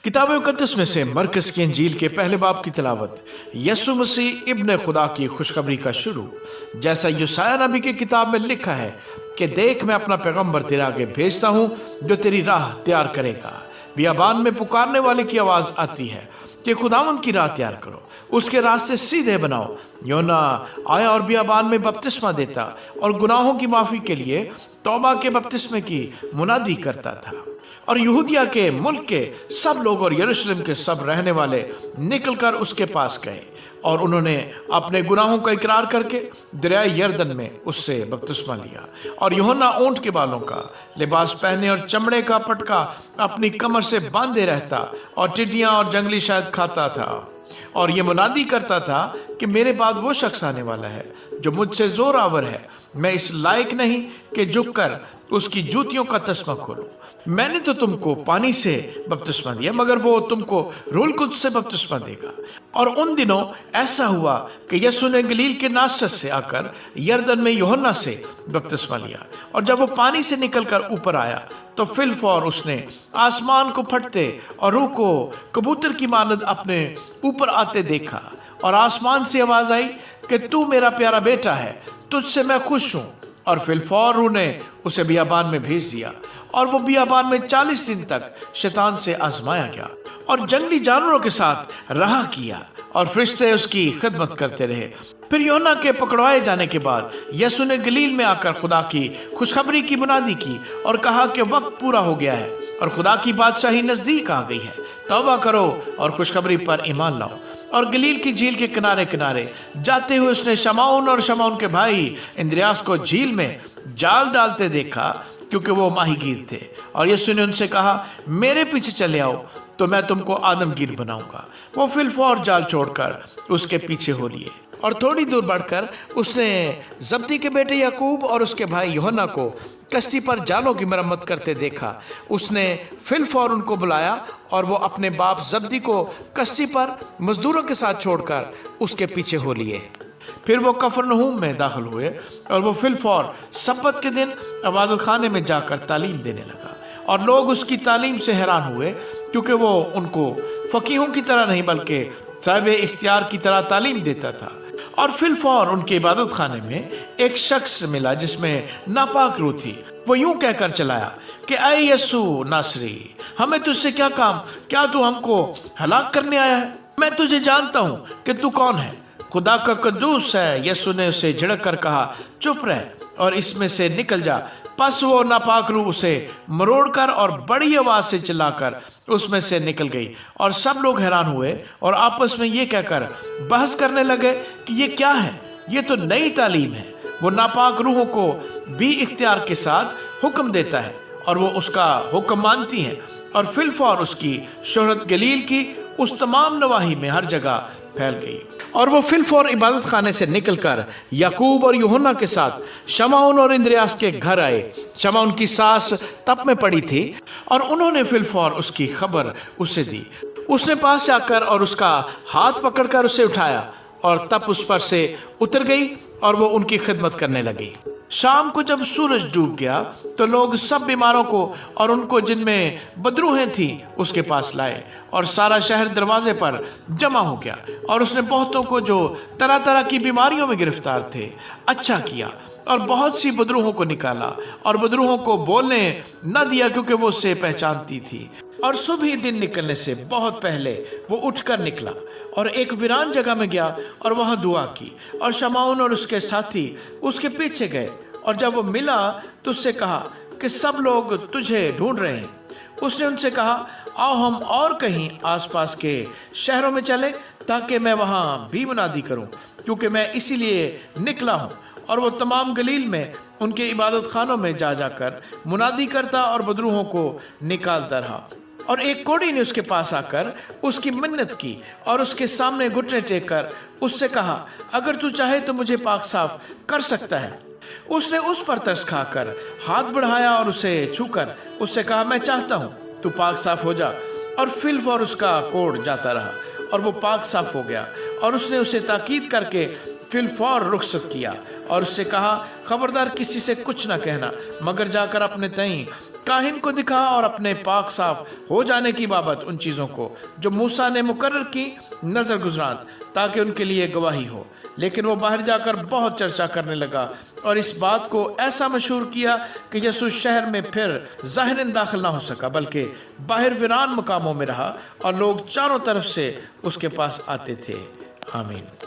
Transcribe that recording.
किताब मुकद्दस में से मरकस की इंजील के पहले बाब की तिलावत। यसु मसीह इब्ने खुदा की खुशखबरी का शुरू। जैसा यूसाया नबी की किताब में लिखा है कि देख मैं अपना पैगंबर तेरे आगे भेजता हूँ जो तेरी राह तैयार करेगा। बियाबान में पुकारने वाले की आवाज आती है कि खुदावंद की राह तैयार करो, उसके रास्ते सीधे बनाओ। योना आया और बियाबान में बपतिस्मा देता और गुनाहों की माफी के लिए तौबा के बपतिस्मे की मुनादी करता था। और यहूदिया के मुल्क के सब लोग और यरूशलेम के सब रहने वाले निकलकर उसके पास गए और उन्होंने अपने गुनाहों का इकरार करके दरिया यरदन में उससे बपतिस्मा लिया। और यूहन्ना ऊंट के बालों का लिबास पहने और चमड़े का पटका अपनी कमर से बांधे रहता और टिड्डियां और जंगली शहद खाता था और ये मुनादी करता था कि मेरे बाद वो शख्स आने वाला है जो मुझसे जोरावर है, मैं इस लायक नहीं कि झुककर उसकी जूतियों का तस्मा खोलूं। मैंने तो तुमको पानी से बपतिस्मा दिया, मगर वो तुमको रूह कुद्स से बपतिस्मा देगा। और उन दिनों ऐसा हुआ कि यीशु ने गलील के नासरत से आकर यरदन में यूहन्ना से बपतिस्मा लिया। और जब वो पानी से निकलकर ऊपर आया तो फिलफौर उसने आसमान को फटते और रूह को कबूतर की मानद अपने ऊपर आते देखा। और आसमान से आवाज आई कि तू मेरा प्यारा बेटा है, तुझसे मैं खुश हूँ। और फिलफौर रूह ने उसे बियाबान में भेज दिया और वो बियाबान में 40 दिन तक शैतान से आजमाया गया और जंगली जानवरों के साथ रहा किया और फरिश्ते उसकी खिदमत करते रहे। फिर यूहन्ना के पकड़वाए जाने के बाद यीशु ने गलील में आकर खुदा की खुशखबरी की बुनियादी की और कहा कि वक्त पूरा हो गया है और खुदा की बादशाही नजदीक आ गई है। तौबा करो और खुशखबरी पर ईमान लाओ। और गलील की झील के किनारे किनारे जाते हुए उसने शमौन और शमौन के भाई इंद्रियास को झील में जाल डालते देखा, क्योंकि वो माहीगीर थे। और यीशु ने उनसे कहा, मेरे पीछे चले आओ तो मैं तुमको आदमगीर बनाऊंगा। वो फिलफौर जाल छोड़कर उसके पीछे हो लिए और थोड़ी दूर बढ़कर उसने जब्दी के बेटे याकूब और उसके भाई यूहन्ना को कश्ती पर जालों की मरम्मत करते देखा। उसने फिलफौर उनको बुलाया और वो अपने बाप जब्दी को कश्ती पर मजदूरों के साथ छोड़कर उसके पीछे हो लिए। फिर वो कफरनहूम में दाखिल हुए और वो फिलफौर सब्बत के दिन इबादत खाने में जाकर तालीम देने लगा। और लोग उसकी तालीम से हैरान हुए, क्योंकि वो उनको फकीहों की तरह नहीं बल्कि साहिब इख्तियार की तरह तालीम देता था। और फिलफौर उनके इबादत खाने में एक शख्स मिला जिसमें नापाक रूह थी। वो यूं कहकर चलाया कि ऐ यीशु नासरी, हमें तुझसे क्या काम, क्या तू हमको हलाक करने आया है? मैं तुझे जानता हूँ कि तू कौन है, खुदा का कद्दूस है। यीशु ने उसे झिड़क कर कहा, चुप रह और इसमें से निकल जा। पस वो नापाक रूह उसे मरोड़कर और बड़ी आवाज से चिल्लाकर उसमें से निकल गई। और सब लोग हैरान हुए और आपस में ये कहकर बहस करने लगे कि ये क्या है, ये तो नई तालीम है। वो नापाक रूहों को भी इख्तियार के साथ हुक्म देता है और वो उसका हुक्म मानती हैं। और फिलफौर उसकी शोहरत गलील की उस तमाम नवाही में हर जगह फैल गई। और वो फिलफौर इबादत खाने से निकलकर याकूब और यूहन्ना के साथ शमौन और इंद्रियास के घर आए। शमौन की सास तप में पड़ी थी और उन्होंने फिलफौर उसकी खबर उसे दी। उसने पास आकर और उसका हाथ पकड़कर उसे उठाया और तप उस पर से उतर गई और वो उनकी खिदमत करने लगी। शाम को जब सूरज डूब गया तो लोग सब बीमारों को और उनको जिनमें बदरूहें थी उसके पास लाए और सारा शहर दरवाजे पर जमा हो गया। और उसने बहुतों को जो तरह तरह की बीमारियों में गिरफ्तार थे अच्छा किया और बहुत सी बदरूहों को निकाला और बदरूहों को बोलने न दिया, क्योंकि वो उससे पहचानती थी। और सुबह दिन निकलने से बहुत पहले वो उठकर निकला और एक वीरान जगह में गया और वहां दुआ की। और शमौन और उसके साथी उसके पीछे गए और जब वो मिला तो उससे कहा कि सब लोग तुझे ढूंढ रहे हैं। उसने उनसे कहा, आओ हम और कहीं आसपास के शहरों में चले ताकि मैं वहां भी मुनादी करूं, क्योंकि मैं इसीलिए निकला हूं। और वो तमाम गलील में उनके इबादत खानों में जा जाकर मुनादी करता और बदरूहों को निकालता रहा। और एक कोढ़ी ने उसके पास आकर उसकी मिन्नत की और उसके सामने घुटने टेक कर उससे कहा, अगर तू चाहे तो मुझे पाक साफ कर सकता है। उसने उस पर तरस खाकर हाथ बढ़ाया और उसे छूकर उससे कहा, मैं चाहता हूँ, तू पाक साफ हो जा। और फिलफौर उसका कोढ़ जाता रहा और वो पाक साफ हो गया। और उसने उसे ताकीद करके फिलफौर रुखसत किया और उससे कहा, खबरदार किसी से कुछ ना कहना, मगर जाकर अपने तईं کاہن کو دکھا اور اپنے پاک صاف ہو جانے کی بابت ان چیزوں کو جو موسیٰ نے مقرر کی نظر گزران تاکہ ان کے لیے گواہی ہو۔ لیکن وہ باہر جا کر بہت چرچا کرنے لگا اور اس بات کو ایسا مشہور کیا کہ یسوع شہر میں پھر ظاہراً داخل نہ ہو سکا، بلکہ باہر ویران مقاموں میں رہا اور لوگ چاروں طرف سے اس کے پاس آتے تھے۔ آمین۔